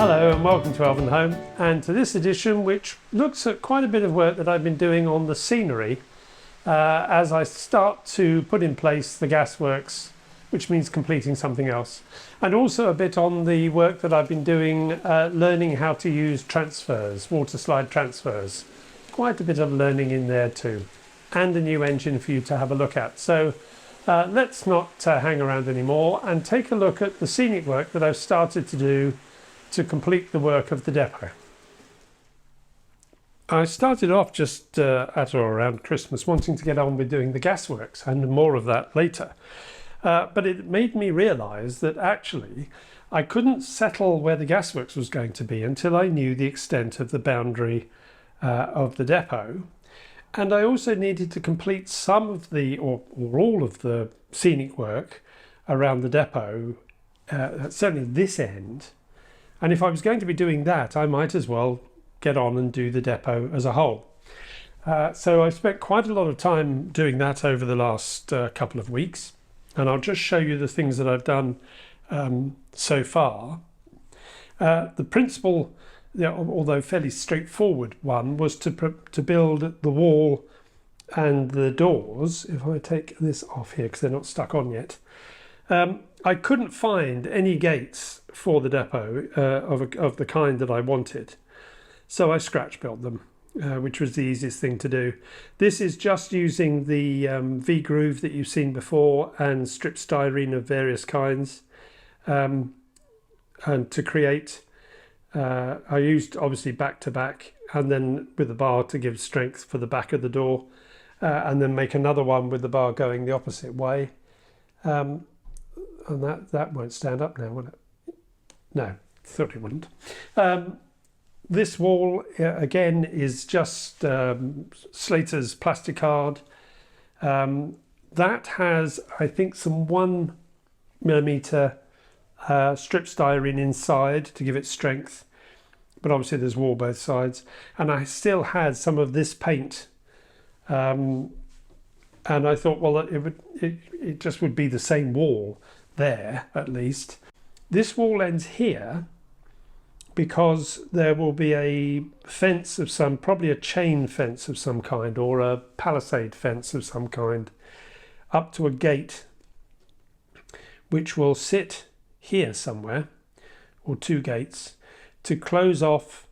Hello and welcome to Elvenhome, and to this edition which looks at quite a bit of work that I've been doing on the scenery as I start to put in place the gasworks, which means completing something else, and also a bit on the work that I've been doing learning how to use transfers, Waterslide transfers. Quite a bit of learning in there too, and a new engine for you to have a look at. So let's not hang around anymore and take a look at the scenic work that I've started to do to complete the work of the depot. I started off just at or around Christmas wanting to get on with doing the gasworks, and more of that later. But it made me realise that actually I couldn't settle where the gasworks was going to be until I knew the extent of the boundary of the depot. And I also needed to complete some of the, or all of the scenic work around the depot, certainly this end. And if I was going to be doing that, I might as well get on and do the depot as a whole. So I spent quite a lot of time doing that over the last couple of weeks. And I'll just show you the things that I've done so far. The principle, although fairly straightforward one, was to build the wall and the doors. If I take this off here because they're not stuck on yet. I couldn't find any gates for the depot of the kind that I wanted. So I scratch built them, which was the easiest thing to do. This is just using the V-groove that you've seen before and strip styrene of various kinds. And to create, I used obviously back to back, and then with the bar to give strength for the back of the door, and then make another one with the bar going the opposite way. And that won't stand up now, will it? No, thought it wouldn't. This wall again is just Slater's plasticard. That has, I think, some 1mm strip styrene inside to give it strength, but obviously there's wall both sides. And I still had some of this paint, and I thought, well, it just would be the same wall there at least. This wall ends here because there will be a fence of some, probably a chain fence of some kind, or a palisade fence of some kind, up to a gate which will sit here somewhere, or two gates, to close off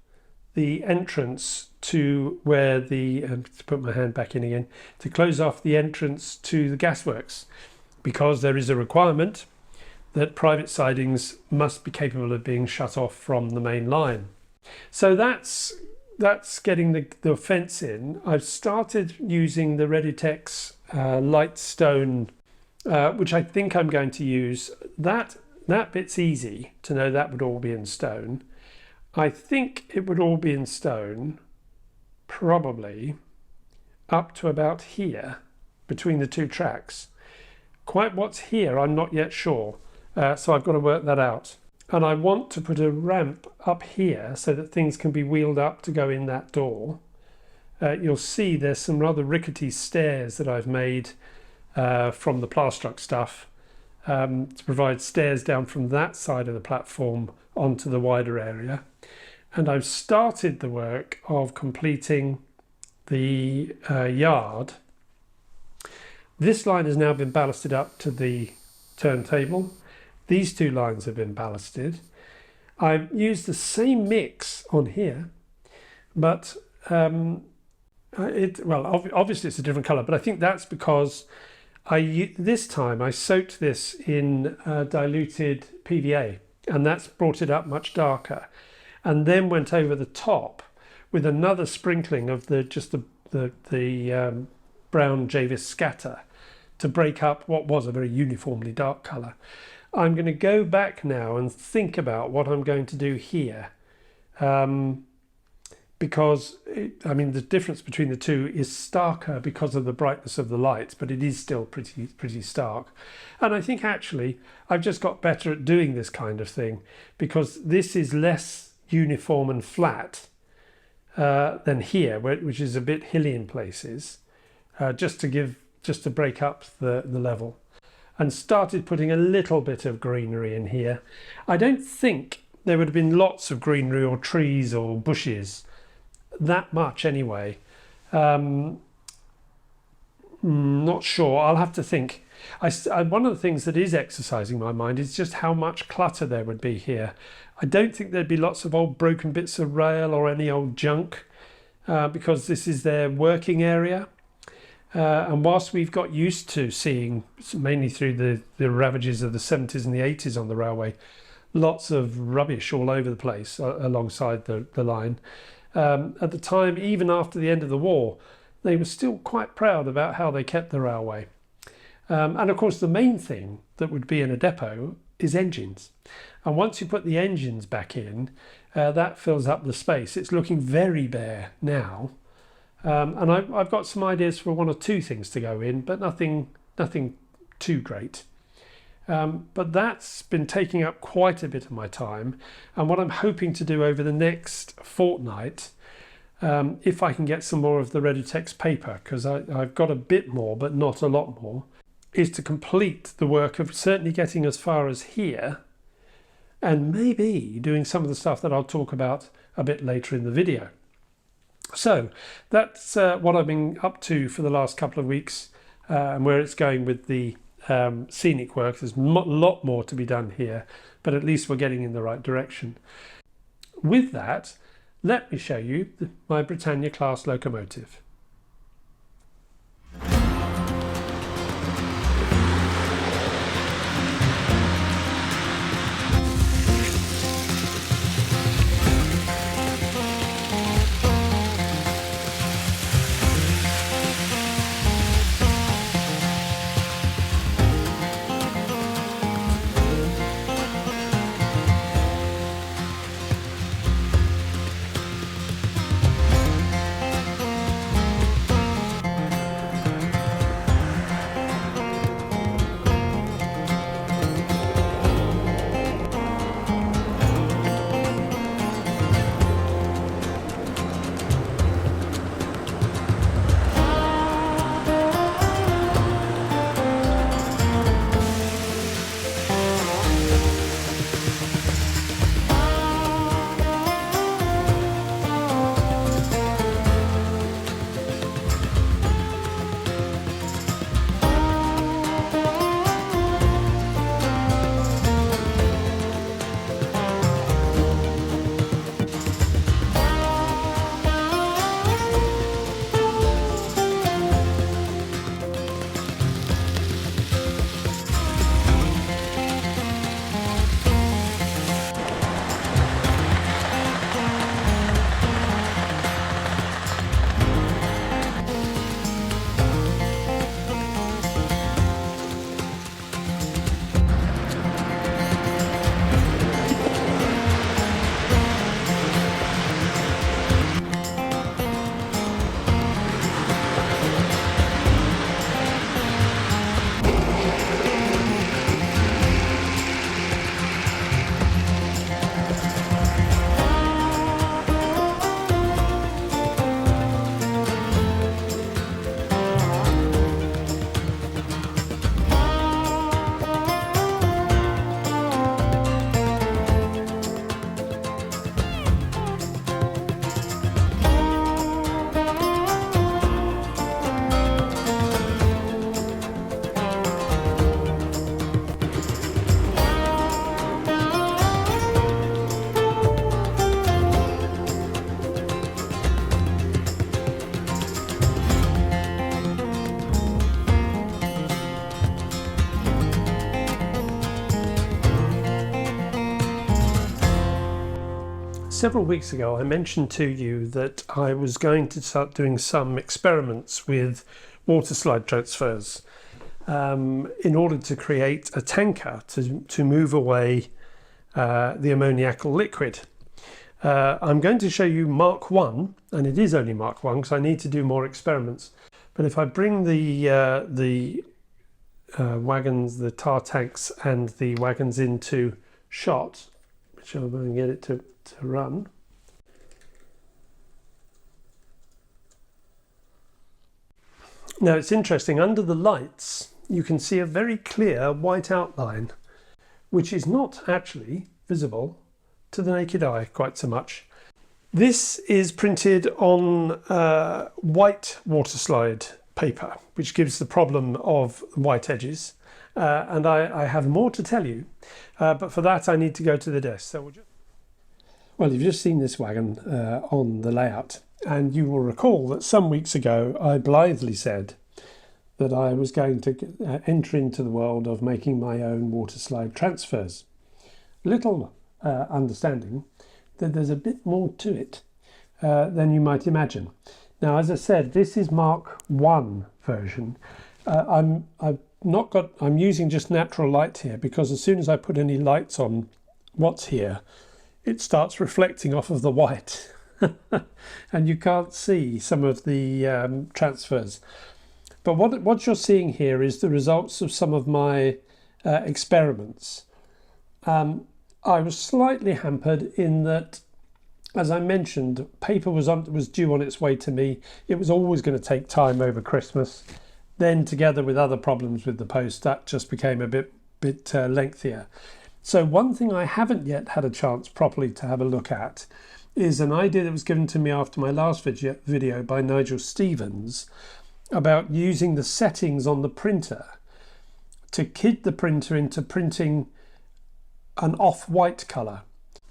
the entrance to where the, to put my hand back in again, to close off the entrance to the gasworks, because there is a requirement that private sidings must be capable of being shut off from the main line. So that's getting the fence in. I've started using the Reditex light stone, which I think I'm going to use. That bit's easy to know that would all be in stone. I think it would all be in stone, probably up to about here, between the two tracks. Quite what's here, I'm not yet sure. So I've got to work that out. And I want to put a ramp up here so that things can be wheeled up to go in that door. You'll see there's some rather rickety stairs that I've made from the Plastruck stuff to provide stairs down from that side of the platform onto the wider area. And I've started the work of completing the yard. This line has now been ballasted up to the turntable. These two lines have been ballasted. I've used the same mix on here, but obviously it's a different colour, but I think that's because this time I soaked this in diluted PVA, and that's brought it up much darker, and then went over the top with another sprinkling of the brown Javis scatter to break up what was a very uniformly dark colour. I'm going to go back now and think about what I'm going to do here, because the difference between the two is starker because of the brightness of the light, but it is still pretty stark. And I think actually I've just got better at doing this kind of thing because this is less uniform and flat than here, which is a bit hilly in places, just to break up the level. And started putting a little bit of greenery in here. I don't think there would have been lots of greenery or trees or bushes, that much anyway. Not sure, I'll have to think. One of the things that is exercising my mind is just how much clutter there would be here. I don't think there'd be lots of old broken bits of rail or any old junk, because this is their working area. And whilst we've got used to seeing, mainly through the ravages of the 70s and the 80s on the railway, lots of rubbish all over the place alongside the line, at the time, even after the end of the war, they were still quite proud about how they kept the railway. And of course, the main thing that would be in a depot is engines. And once you put the engines back in, that fills up the space. It's looking very bare now. And I've got some ideas for one or two things to go in, but nothing too great. But that's been taking up quite a bit of my time. And what I'm hoping to do over the next fortnight, if I can get some more of the Redutex paper, because I've got a bit more, but not a lot more, is to complete the work of certainly getting as far as here, and maybe doing some of the stuff that I'll talk about a bit later in the video. So that's what I've been up to for the last couple of weeks, and where it's going with the Scenic work. There's a lot more to be done here, but at least we're getting in the right direction. With that, let me show you my Britannia Class locomotive. Several weeks ago I mentioned to you that I was going to start doing some experiments with Waterslide transfers in order to create a tanker to move away the ammoniacal liquid. I'm going to show you Mark 1, and it is only Mark 1 because I need to do more experiments. But if I bring the wagons, the tar tanks and the wagons into shot, which I'm going to get it to run. Now it's interesting, under the lights you can see a very clear white outline, which is not actually visible to the naked eye quite so much. This is printed on white Waterslide paper, which gives the problem of white edges. And I have more to tell you, but for that I need to go to the desk. So well, you've just seen this wagon on the layout, and you will recall that some weeks ago I blithely said that I was going to enter into the world of making my own Waterslide transfers. Little understanding that there's a bit more to it than you might imagine. Now, as I said, this is Mark 1 version. I'm using just natural light here, because as soon as I put any lights on what's here, it starts reflecting off of the white and you can't see some of the transfers. But what you're seeing here is the results of some of my experiments. I was slightly hampered in that, as I mentioned, paper was due on its way to me. It was always going to take time over Christmas. Then, together with other problems with the post, that just became a bit lengthier. So one thing I haven't yet had a chance properly to have a look at is an idea that was given to me after my last video by Nigel Stevens about using the settings on the printer to kid the printer into printing an off-white colour.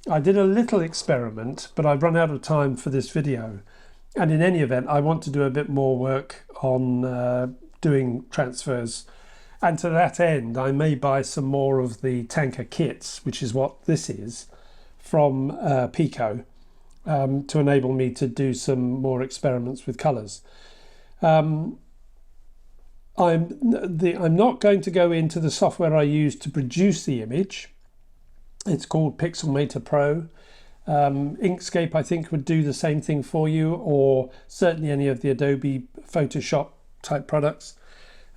I did a little experiment, but I've run out of time for this video. And in any event, I want to do a bit more work on doing transfers. And to that end, I may buy some more of the tanker kits, which is what this is, from Pico, to enable me to do some more experiments with colours. I'm not going to go into the software I use to produce the image. It's called Pixelmator Pro. Inkscape, I think, would do the same thing for you, or certainly any of the Adobe Photoshop type products.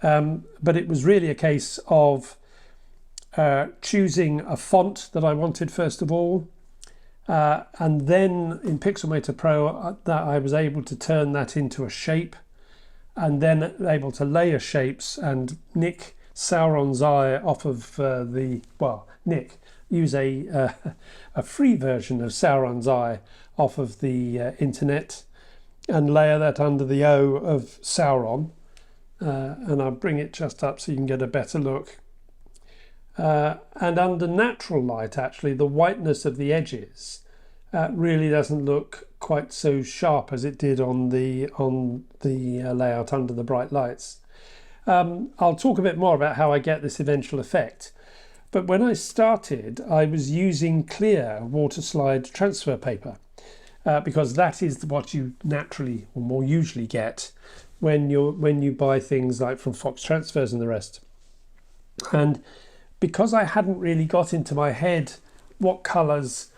But it was really a case of choosing a font that I wanted first of all, and then in Pixelmator Pro that I was able to turn that into a shape, and then able to layer shapes and nick Sauron's eye off of use a free version of Sauron's eye off of the internet and layer that under the O of Sauron. And I'll bring it just up so you can get a better look. And under natural light, actually, the whiteness of the edges really doesn't look quite so sharp as it did on the layout under the bright lights. I'll talk a bit more about how I get this eventual effect. But when I started, I was using clear Waterslide transfer paper because that is what you naturally or more usually get when you buy things like from Fox Transfers and the rest. And because I hadn't really got into my head what colours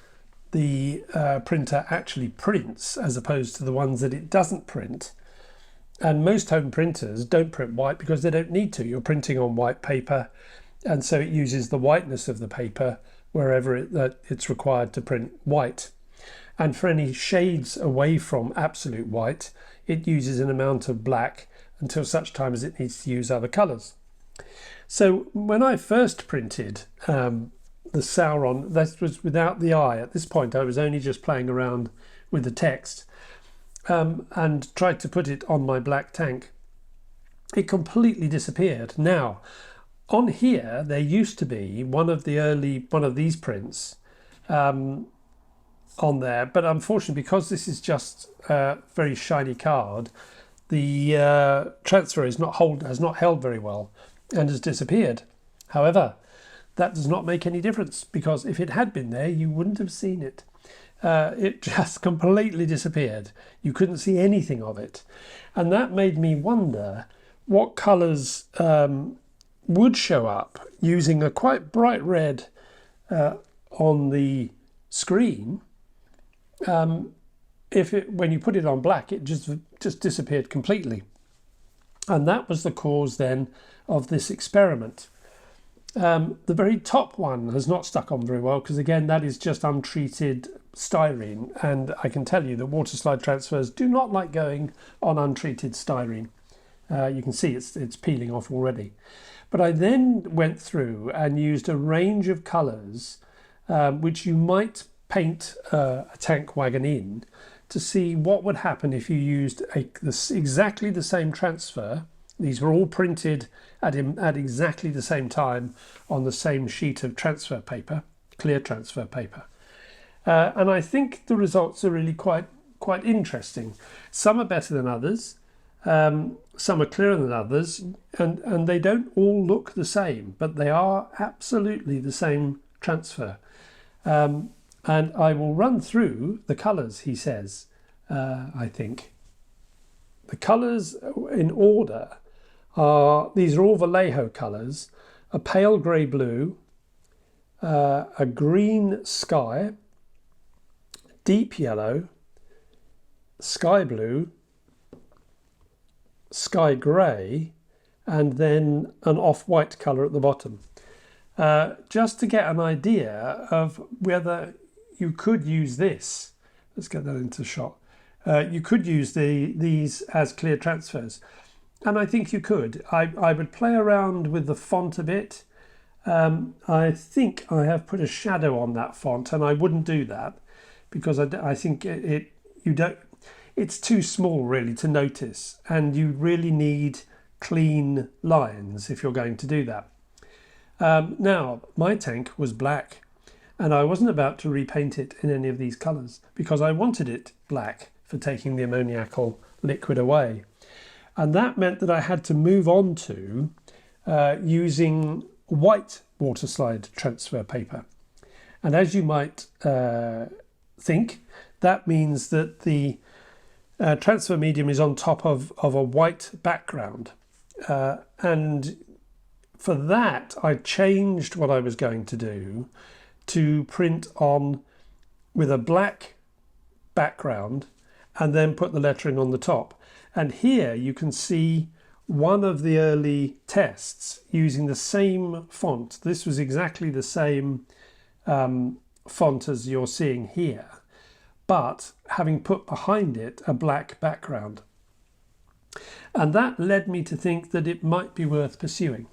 the printer actually prints as opposed to the ones that it doesn't print, and most home printers don't print white because they don't need to. You're printing on white paper, and so it uses the whiteness of the paper wherever it's required to print white. And for any shades away from absolute white, it uses an amount of black until such time as it needs to use other colours. So when I first printed the Sauron, that was without the eye. At this point I was only just playing around with the text and tried to put it on my black tank. It completely disappeared. Now, on here there used to be one of these prints on there, but unfortunately, because this is just a very shiny card, the transfer has not held very well and has disappeared. However, that does not make any difference, because if it had been there, you wouldn't have seen it. It just completely disappeared. You couldn't see anything of it, and that made me wonder what colours would show up using a quite bright red on the screen. When you put it on black, it just disappeared completely. And that was the cause then of this experiment. The very top one has not stuck on very well because, again, that is just untreated styrene, and I can tell you that Waterslide transfers do not like going on untreated styrene. You can see it's peeling off already. But I then went through and used a range of colours which you might paint a tank wagon in to see what would happen if you used exactly the same transfer. These were all printed at exactly the same time on the same sheet of transfer paper, clear transfer paper. And I think the results are really quite interesting. Some are better than others, some are clearer than others, and they don't all look the same, but they are absolutely the same transfer. And I will run through the colours, he says, I think. The colours in order are, these are all Vallejo colours: a pale grey blue, a green sky, deep yellow, sky blue, sky grey, and then an off-white colour at the bottom. Just to get an idea of whether you could use this. Let's get that into shot. You could use these as clear transfers. And I think you could. I would play around with the font a bit. I think I have put a shadow on that font, and I wouldn't do that because I think it's too small really to notice, and you really need clean lines if you're going to do that. Now, my tank was black, and I wasn't about to repaint it in any of these colours because I wanted it black for taking the ammoniacal liquid away. And that meant that I had to move on to using white Waterslide transfer paper. And as you might think, that means that the transfer medium is on top of a white background. And for that, I changed what I was going to do to print on with a black background and then put the lettering on the top. And here you can see one of the early tests using the same font. This was exactly the same font as you're seeing here, but having put behind it a black background. And that led me to think that it might be worth pursuing,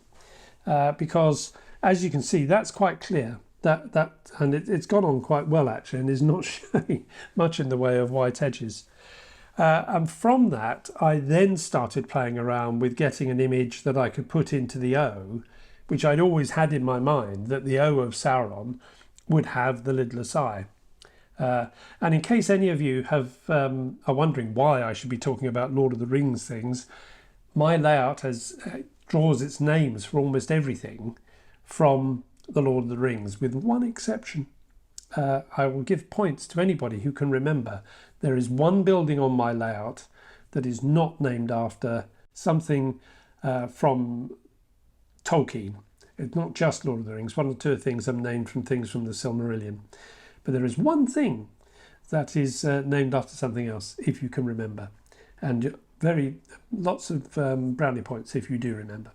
because as you can see, that's quite clear. And it's gone on quite well actually, and is not showing much in the way of white edges. And from that, I then started playing around with getting an image that I could put into the O, which I'd always had in my mind, that the O of Sauron would have the lidless eye. And in case any of you are wondering why I should be talking about Lord of the Rings things, my layout draws its names for almost everything from the Lord of the Rings, with one exception. I will give points to anybody who can remember. There is one building on my layout that is not named after something from Tolkien. It's not just Lord of the Rings. One or two things are named from things from the Silmarillion. But there is one thing that is named after something else, if you can remember. And lots of brownie points if you do remember.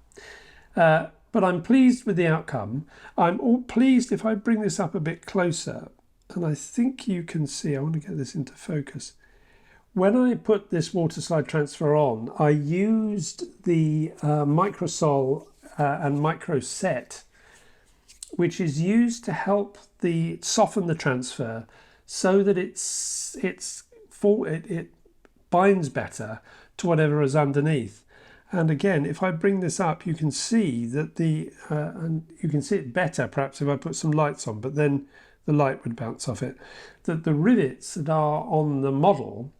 But I'm pleased with the outcome. I'm all pleased if I bring this up a bit closer. And I think you can see, I want to get this into focus. When I put this Waterslide transfer on, I used the Microsol and Microset, which is used to help soften the transfer so that it binds better to whatever is underneath. And again, if I bring this up, you can see that and you can see it better perhaps if I put some lights on, but then the light would bounce off it, that the rivets that are on the model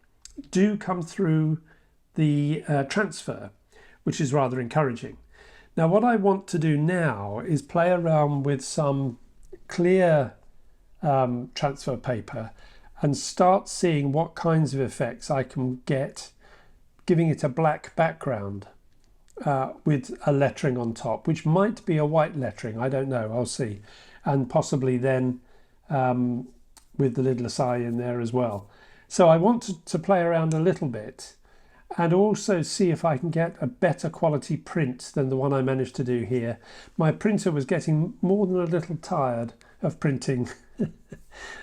do come through the transfer, which is rather encouraging. Now, what I want to do now is play around with some clear transfer paper and start seeing what kinds of effects I can get, giving it a black background with a lettering on top, which might be a white lettering, I don't know, I'll see, and possibly then with the lidless eye in there as well. So I want to play around a little bit and also see if I can get a better quality print than the one I managed to do here. My printer was getting more than a little tired of printing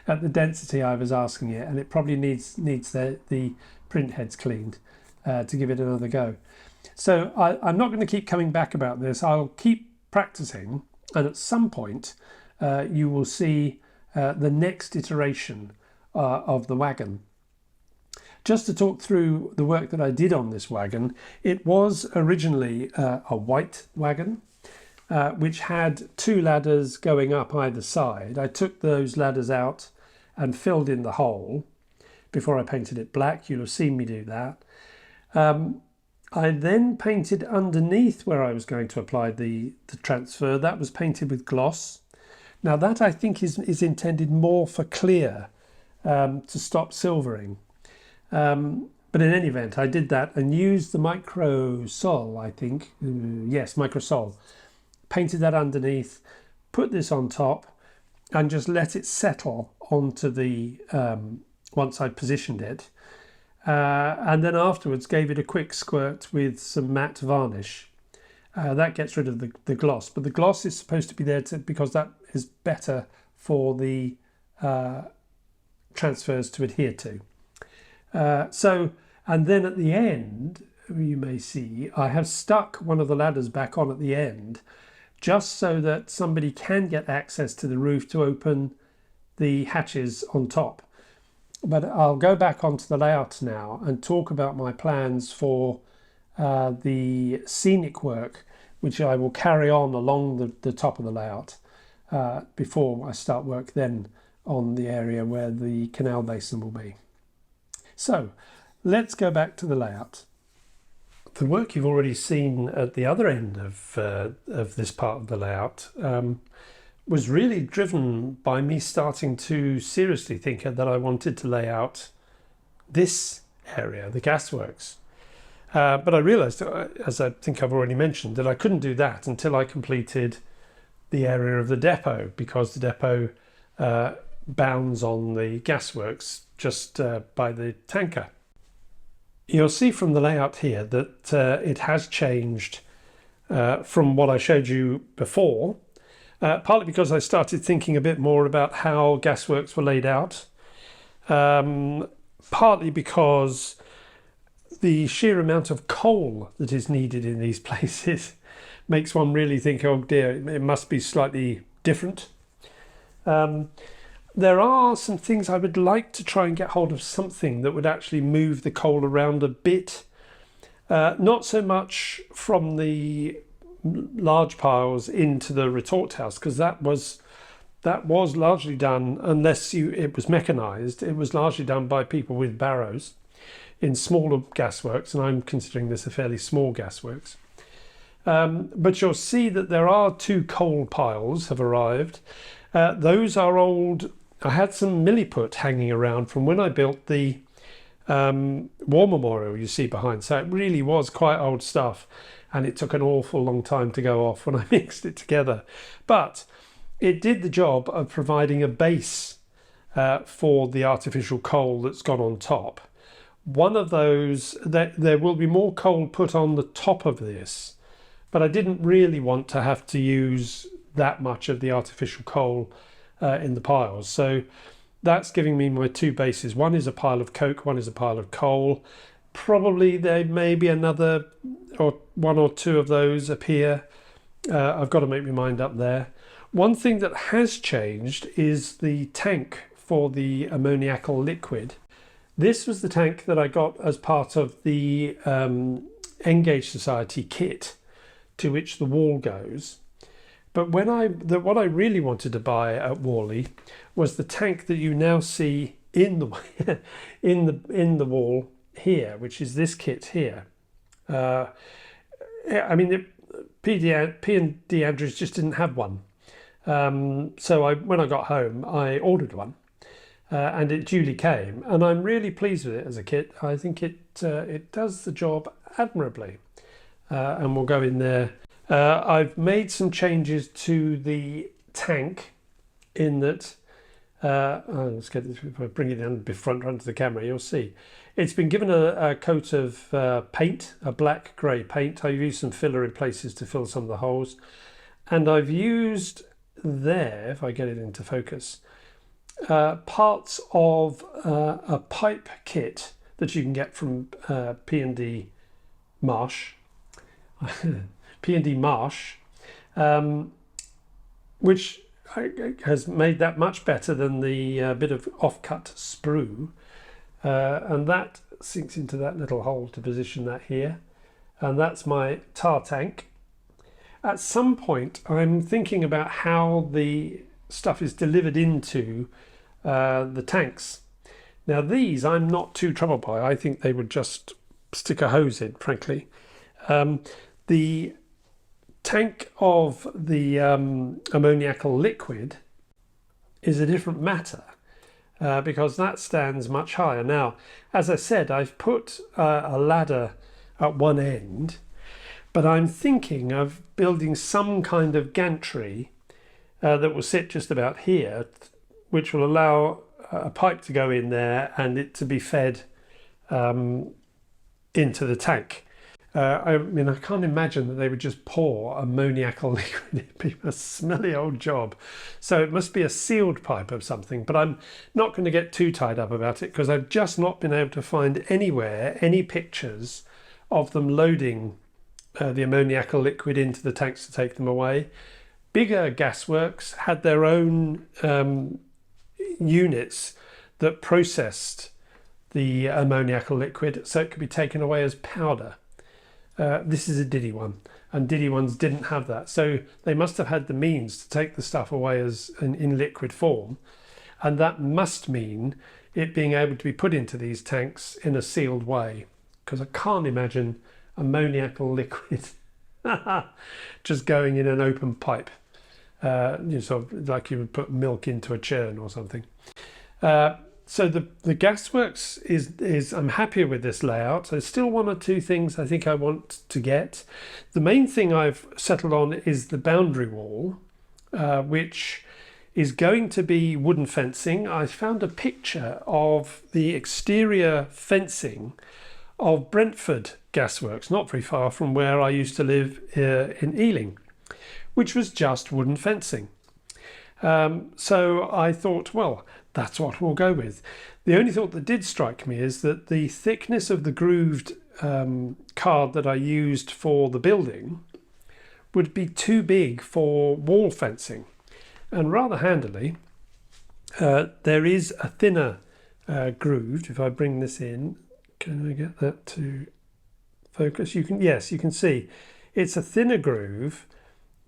at the density I was asking it, and it probably needs the print heads cleaned to give it another go. So I'm not going to keep coming back about this. I'll keep practicing, and at some point you will see the next iteration of the wagon. Just to talk through the work that I did on this wagon, it was originally a white wagon, which had 2 ladders going up either side. I took those ladders out and filled in the hole before I painted it black. You'll have seen me do that. I then painted underneath where I was going to apply the transfer. That was painted with gloss. Now that I think is intended more for clear, to stop silvering. But in any event, I did that and used the Micro Sol, I think. Yes, Micro Sol. Painted that underneath, put this on top, and just let it settle onto the, once I'd positioned it. And then afterwards gave it a quick squirt with some matte varnish. That gets rid of the gloss, but the gloss is supposed to be there because that is better for the transfers to adhere to. And then at the end, you may see, I have stuck one of the ladders back on at the end, just so that somebody can get access to the roof to open the hatches on top. But I'll go back onto the layout now and talk about my plans for the scenic work, which I will carry on along the top of the layout before I start work then on the area where the canal basin will be. So let's go back to the layout. The work you've already seen at the other end of this part of the layout was really driven by me starting to seriously think that I wanted to lay out this area, the gasworks. But I realised, as I think I've already mentioned, that I couldn't do that until I completed the area of the depot, because the depot bounds on the gasworks just by the tanker. You'll see from the layout here that it has changed from what I showed you before, partly because I started thinking a bit more about how gasworks were laid out, partly because the sheer amount of coal that is needed in these places makes one really think, oh dear, it must be slightly different. There are some things I would like to try and get hold of, something that would actually move the coal around a bit. Not so much from the large piles into the retort house, because that was largely done, unless it was mechanized, it was largely done by people with barrows in smaller gasworks, and I'm considering this a fairly small gasworks. But you'll see that there are 2 coal piles have arrived. Those are old. I had some milliput hanging around from when I built the war memorial you see behind, so it really was quite old stuff, and it took an awful long time to go off when I mixed it together. But it did the job of providing a base for the artificial coal that's gone on top. One of those, there will be more coal put on the top of this, but I didn't really want to have to use that much of the artificial coal in the piles. So that's giving me my 2 bases. One is a pile of coke, one is a pile of coal. Probably there may be another or 1 or 2 of those appear. I've got to make my mind up there. One thing that has changed is the tank for the ammoniacal liquid. This was the tank that I got as part of the Engage Society kit to which the wall goes. But what I really wanted to buy at Worley was the tank that you now see in the in the wall here, which is this kit here. I mean, P&D Andrews just didn't have one, so when I got home, I ordered one, and it duly came, and I'm really pleased with it as a kit. I think it does the job admirably, and we'll go in there. I've made some changes to the tank in that, let's get this, if I bring it down front onto the camera, you'll see. It's been given a coat of paint, a black grey paint. I've used some filler in places to fill some of the holes. And I've used there, if I get it into focus, parts of a pipe kit that you can get from P&D Marsh. P&D Marsh, which has made that much better than the bit of off-cut sprue, and that sinks into that little hole to position that here, and that's my tar tank. At some point I'm thinking about how the stuff is delivered into the tanks. Now these I'm not too troubled by. I think they would just stick a hose in, frankly. The tank of the ammoniacal liquid is a different matter because that stands much higher. Now, as I said, I've put a ladder at one end, but I'm thinking of building some kind of gantry that will sit just about here, which will allow a pipe to go in there and it to be fed into the tank. I mean, I can't imagine that they would just pour ammoniacal liquid. It'd be a smelly old job. So it must be a sealed pipe of something, but I'm not going to get too tied up about it because I've just not been able to find anywhere any pictures of them loading the ammoniacal liquid into the tanks to take them away. Bigger gasworks had their own units that processed the ammoniacal liquid so it could be taken away as powder. This is a Diddy one, and Diddy ones didn't have that, so they must have had the means to take the stuff away as in liquid form, and that must mean it being able to be put into these tanks in a sealed way, because I can't imagine ammoniacal liquid just going in an open pipe, sort of like you would put milk into a churn or something. So the gasworks is I'm happier with this layout. There's still one or two things I think I want to get. The main thing I've settled on is the boundary wall, which is going to be wooden fencing. I found a picture of the exterior fencing of Brentford gasworks, not very far from where I used to live in Ealing, which was just wooden fencing. So I thought, well, that's what we'll go with. The only thought that did strike me is that the thickness of the grooved card that I used for the building would be too big for wall fencing. And rather handily, there is a thinner grooved. If I bring this in, can I get that to focus? Yes, you can see it's a thinner groove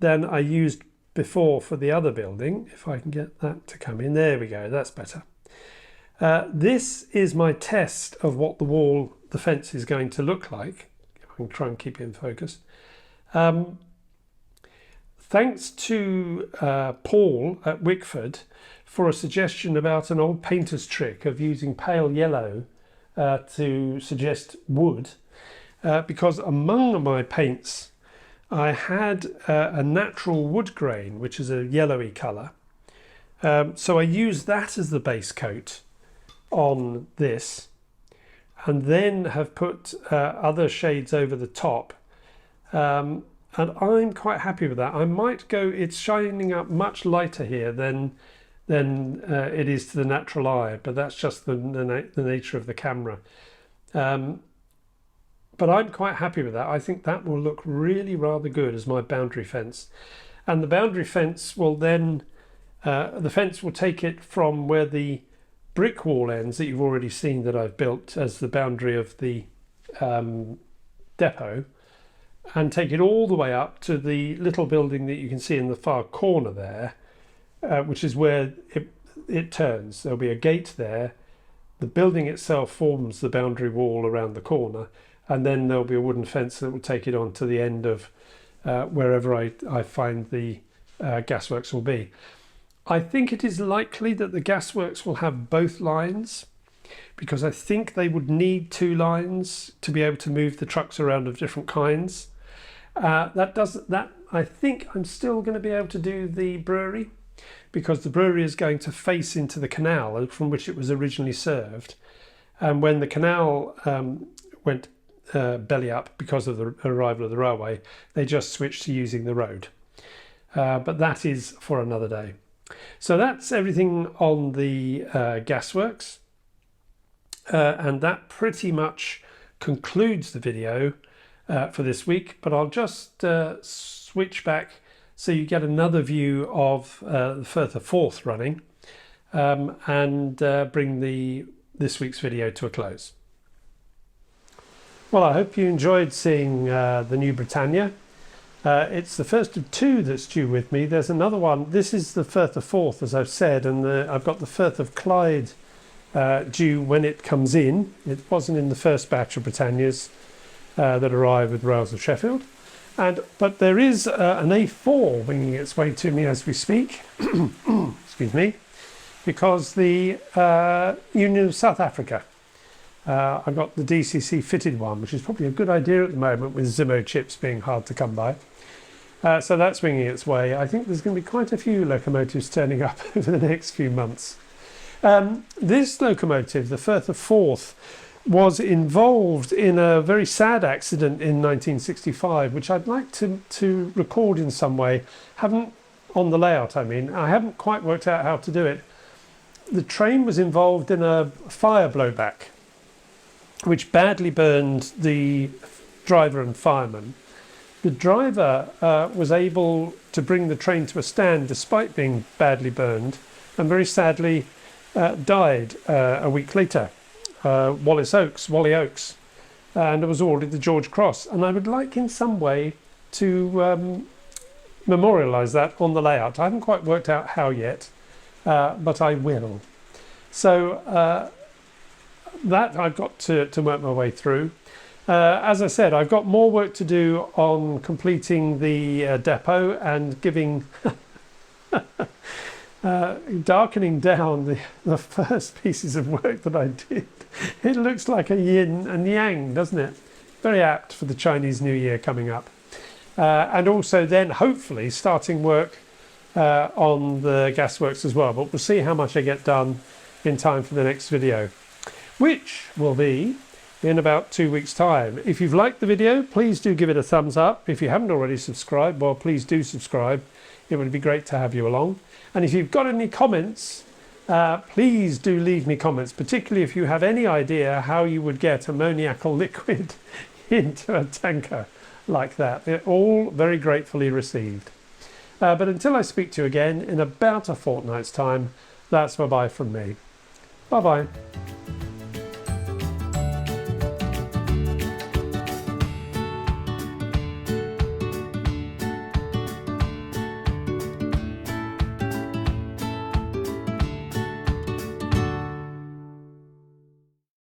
than I used before for the other building. If I can get that to come in, there we go, that's better. This is my test of what the fence is going to look like. I can try and keep it in focus. Thanks to Paul at Wickford for a suggestion about an old painter's trick of using pale yellow to suggest wood, because among my paints I had a natural wood grain, which is a yellowy colour. So I used that as the base coat on this, and then have put other shades over the top. And I'm quite happy with that. I might go, it's shining up much lighter here than it is to the natural eye, but that's just the nature of the camera. But I'm quite happy with that. I think that will look really rather good as my boundary fence. And the boundary fence will then, the fence will take it from where the brick wall ends that you've already seen that I've built as the boundary of the depot, and take it all the way up to the little building that you can see in the far corner there, which is where it turns. There'll be a gate there. The building itself forms the boundary wall around the corner, and then there'll be a wooden fence that will take it on to the end of wherever I find the gasworks will be. I think it is likely that the gasworks will have both lines, because I think they would need two lines to be able to move the trucks around of different kinds. I think I'm still going to be able to do the brewery, because the brewery is going to face into the canal from which it was originally served. And when the canal went belly up because of the arrival of the railway, they just switched to using the road. But that is for another day. So that's everything on the gasworks. And that pretty much concludes the video for this week, but I'll just switch back so you get another view of the Firth of Forth running, and bring this week's video to a close. Well, I hope you enjoyed seeing the new Britannia. It's the first of two that's due with me. There's another one. This is the Firth of Forth, as I've said, and I've got the Firth of Clyde due when it comes in. It wasn't in the first batch of Britannias that arrived with Rails of Sheffield. But there is an A4 winging its way to me as we speak. Excuse me. Because the Union of South Africa, I've got the DCC fitted one, which is probably a good idea at the moment with Zimmo chips being hard to come by. So that's winging its way. I think there's going to be quite a few locomotives turning up over the next few months. This locomotive, the Firth of Forth, was involved in a very sad accident in 1965, which I'd like to record in some way. On the layout, I mean. I haven't quite worked out how to do it. The train was involved in a fire blowback, which badly burned the driver and fireman. The driver was able to bring the train to a stand despite being badly burned, and very sadly died a week later. Wally Oakes, and it was awarded the George Cross. And I would like in some way to memorialise that on the layout. I haven't quite worked out how yet, but I will. So that I've got to work my way through. As I said, I've got more work to do on completing the depot and giving darkening down the first pieces of work that I did. It looks like a yin and yang, doesn't it? Very apt for the Chinese New Year coming up. And also then hopefully starting work on the gasworks as well. But we'll see how much I get done in time for the next video, which will be in about 2 weeks' time. If you've liked the video, please do give it a thumbs up. If you haven't already subscribed, well, please do subscribe. It would be great to have you along. And if you've got any comments, please do leave me comments, particularly if you have any idea how you would get ammoniacal liquid into a tanker like that. They're all very gratefully received. But until I speak to you again in about a fortnight's time, that's bye-bye from me. Bye-bye.